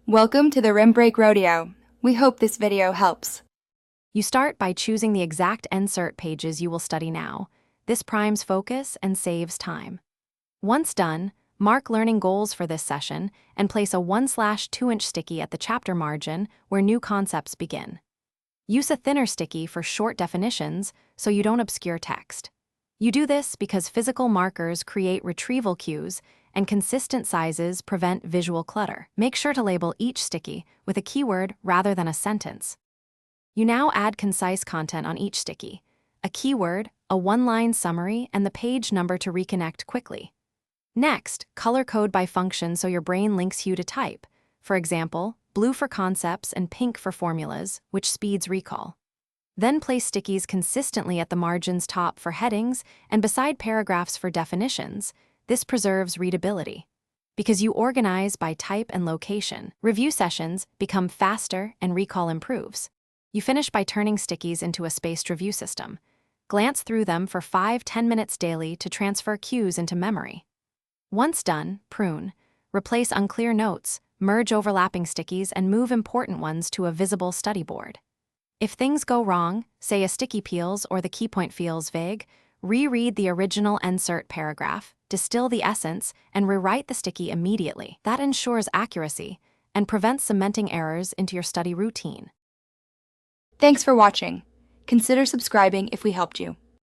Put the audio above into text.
Welcome to the Rim Break Rodeo. We hope this video helps. You start by choosing the exact Ncert pages you will study now. This primes focus and saves time. Once done, mark learning goals for this session and place a 1/2-inch sticky at the chapter margin where new concepts begin. Use a thinner sticky for short definitions so you don't obscure text. You do this because physical markers create retrieval cues and consistent sizes prevent visual clutter. Make sure to label each sticky with a keyword rather than a sentence. You now add concise content on each sticky, a keyword, a one-line summary, and the page number to reconnect quickly. Next, color code by function so your brain links you to type. For example, blue for concepts and pink for formulas, which speeds recall. Then place stickies consistently at the margin's top for headings and beside paragraphs for definitions. This preserves readability. Because you organize by type and location, review sessions become faster and recall improves. You finish by turning stickies into a spaced review system. Glance through them for 5-10 minutes daily to transfer cues into memory. Once done, prune. Replace unclear notes, merge overlapping stickies, and move important ones to a visible study board. If things go wrong, say a sticky peels or the key point feels vague, reread the original Ncert paragraph, distill the essence, and rewrite the sticky immediately. That ensures accuracy and prevents cementing errors into your study routine. Thanks for watching. Consider subscribing if we helped you.